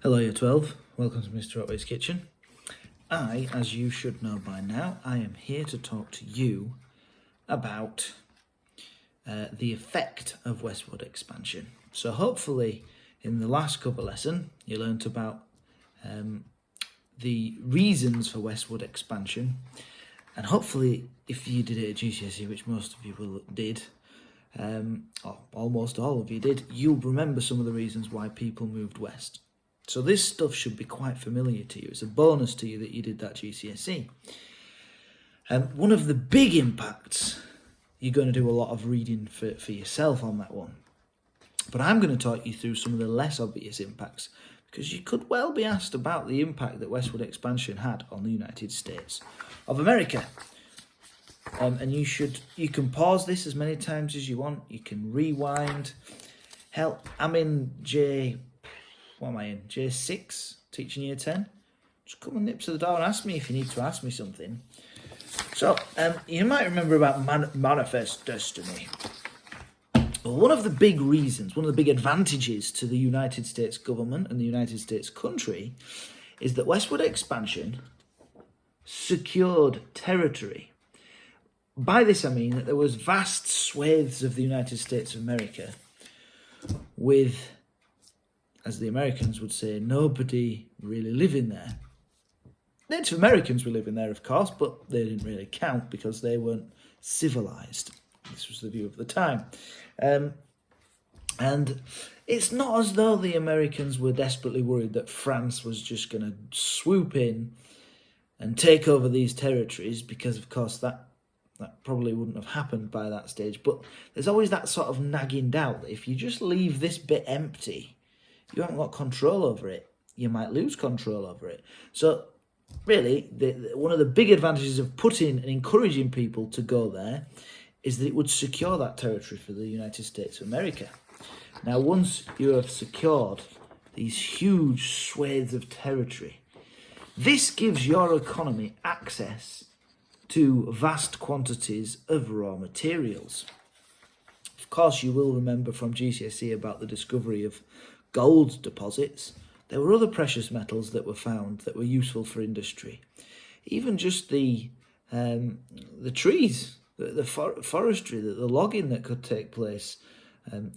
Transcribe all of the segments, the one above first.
Hello, Year 12. Welcome to Mr. Otway's Kitchen. As you should know by now, I am here to talk to you about the effect of westward expansion. So hopefully in the last cover lesson, you learnt about the reasons for westward expansion. And hopefully if you did it at GCSE, which most of you did, or almost all of you did, you'll remember some of the reasons why people moved west. So this stuff should be quite familiar to you. It's a bonus to you that you did that GCSE. One of the big impacts, you're going to do a lot of reading for yourself on that one. But I'm going to talk you through some of the less obvious impacts, because you could well be asked about the impact that westward expansion had on the United States of America. And you can pause this as many times as you want. You can rewind. Hell, I'm in J6, teaching year 10. Just come and nip to the door and ask me if you need to ask me something. So, you might remember about manifest destiny. Well, one of the big reasons, one of the big advantages to the United States government and the United States country is that westward expansion secured territory. By this I mean that there was vast swathes of the United States of America with, as the Americans would say, nobody really living there. Native Americans were living there, of course, but they didn't really count because they weren't civilized. This was the view of the time. And it's not as though the Americans were desperately worried that France was just going to swoop in and take over these territories, because, of course, that probably wouldn't have happened by that stage. But there's always that sort of nagging doubt that if you just leave this bit empty, you haven't got control over it. You might lose control over it. So really, one of the big advantages of putting and encouraging people to go there is that it would secure that territory for the United States of America. Now, once you have secured these huge swathes of territory, this gives your economy access to vast quantities of raw materials. Of course, you will remember from GCSE about the discovery of gold deposits. There were other precious metals that were found that were useful for industry. Even just the trees, the forestry, the logging that could take place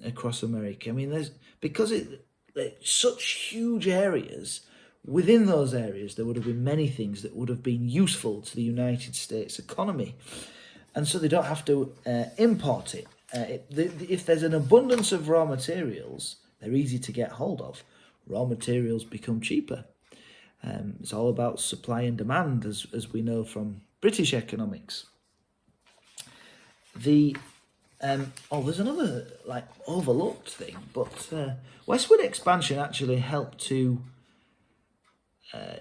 across America. I mean, because it's such huge areas. Within those areas, there would have been many things that would have been useful to the United States economy. And so they don't have to import it. If there's an abundance of raw materials, they're easy to get hold of. Raw materials become cheaper. It's all about supply and demand, as we know from British economics. There's another overlooked thing, but westward expansion actually helped to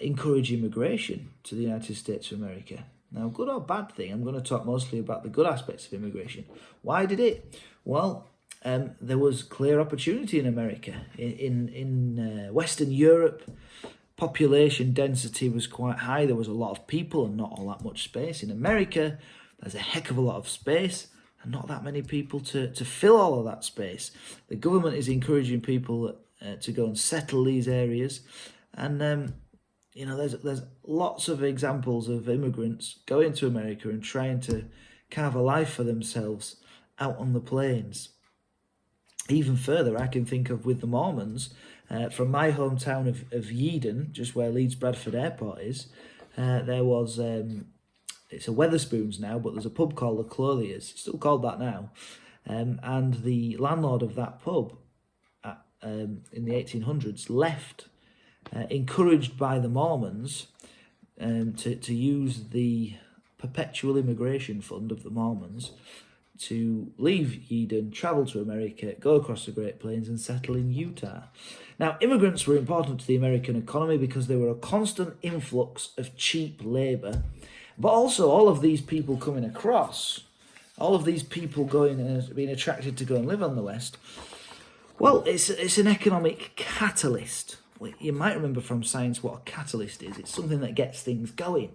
encourage immigration to the United States of America. Now, good or bad thing, I'm going to talk mostly about the good aspects of immigration. Why did it? Well, there was clear opportunity in America. In Western Europe, population density was quite high. There was a lot of people and not all that much space. In America, there's a heck of a lot of space and not that many people to fill all of that space. The government is encouraging people to go and settle these areas. And there's lots of examples of immigrants going to America and trying to carve a life for themselves out on the plains. Even further, I can think of with the Mormons, from my hometown of Yeadon, just where Leeds Bradford Airport is, there was, it's a Wetherspoons now, but there's a pub called the Clothiers, still called that now, and the landlord of that pub in the 1800s left, encouraged by the Mormons to use the perpetual immigration fund of the Mormons to leave Yeadon, travel to America, go across the Great Plains and settle in Utah. Now, immigrants were important to the American economy because they were a constant influx of cheap labour, but also all of these people coming across, all of these people going and being attracted to go and live on the West, well, it's an economic catalyst. You might remember from science what a catalyst is. It's something that gets things going.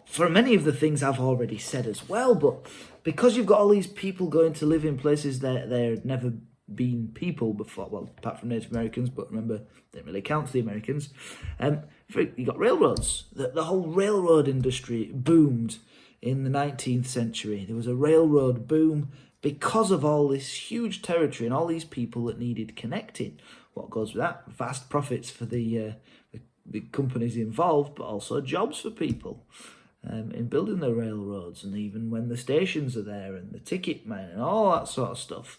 For many of the things I've already said as well, but because you've got all these people going to live in places that they'd never been people before, well, apart from Native Americans, but remember, they didn't really count the Americans. You got railroads. The whole railroad industry boomed in the 19th century. There was a railroad boom because of all this huge territory and all these people that needed connecting. What goes with that? Vast profits for the companies involved, but also jobs for people in building the railroads, and even when the stations are there and the ticket man and all that sort of stuff.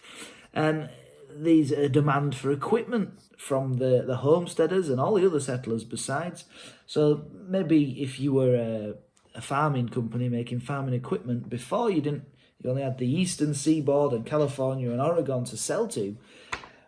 These demand for equipment from the homesteaders and all the other settlers besides. So maybe if you were a farming company making farming equipment, before you only had the eastern seaboard and California and Oregon to sell to.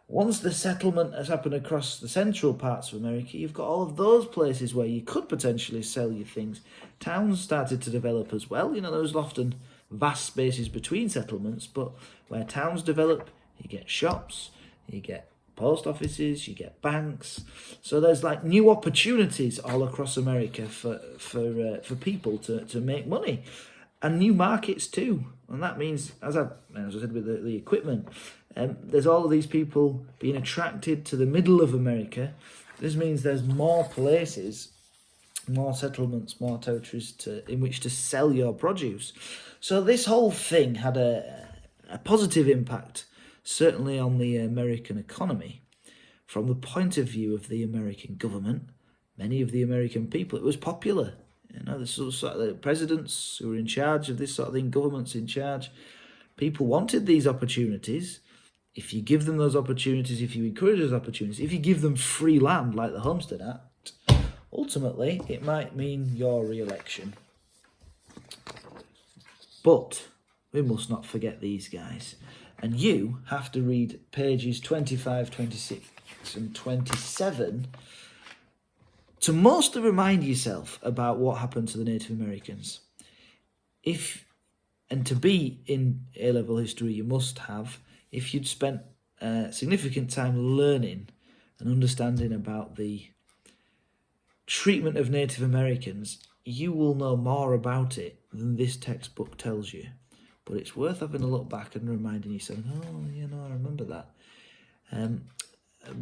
Once the settlement has happened across the central parts of America, you've got all of those places where you could potentially sell your things. Towns started to develop as well. There was often vast spaces between settlements, but where towns develop, you get shops, you get post offices, you get banks. So there's like new opportunities all across America for people to make money, and new markets too. And that means, as I said with the equipment, there's all of these people being attracted to the middle of America. This means there's more places, more settlements, more territories in which to sell your produce. So this whole thing had a positive impact, certainly on the American economy. From the point of view of the American government, many of the American people, it was popular. The sort of the presidents who were in charge of this sort of thing, governments in charge, people wanted these opportunities. If you give them those opportunities, if you encourage those opportunities, if you give them free land like the Homestead Act, ultimately it might mean your re-election. But we must not forget these guys. And you have to read pages 25, 26 and 27 to mostly remind yourself about what happened to the Native Americans. And to be in A-level history, you must have, if you'd spent significant time learning and understanding about the treatment of Native Americans, you will know more about it than this textbook tells you. But it's worth having a look back and reminding yourself, I remember that.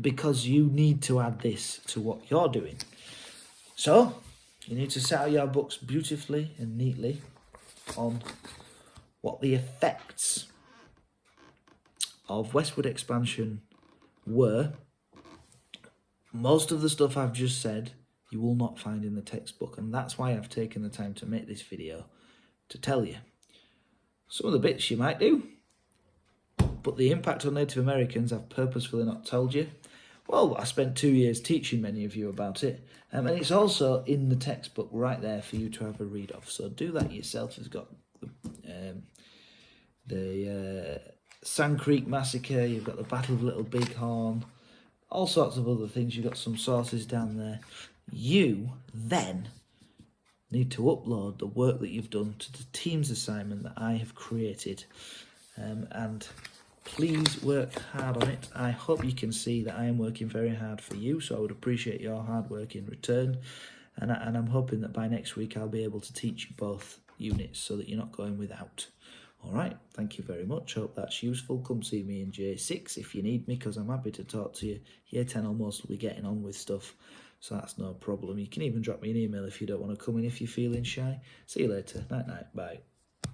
Because you need to add this to what you're doing. So, you need to set out your books beautifully and neatly on what the effects of westward expansion were. Most of the stuff I've just said you will not find in the textbook, and that's why I've taken the time to make this video to tell you. Some of the bits you might do, but the impact on Native Americans I've purposefully not told you. Well, I spent 2 years teaching many of you about it, and it's also in the textbook right there for you to have a read of. So do that yourself. It's got the Sand Creek Massacre, you've got the Battle of Little Bighorn, all sorts of other things. You've got some sources down there. You then need to upload the work that you've done to the Teams assignment that I have created, and please work hard on it. I hope you can see that I am working very hard for you, so I would appreciate your hard work in return, and I'm hoping that by next week I'll be able to teach you both units so that you're not going without. Alright, thank you very much. Hope that's useful. Come see me in J6 if you need me, because I'm happy to talk to you. Year 10 almost will be getting on with stuff, so that's no problem. You can even drop me an email if you don't want to come in if you're feeling shy. See you later. Night night. Bye.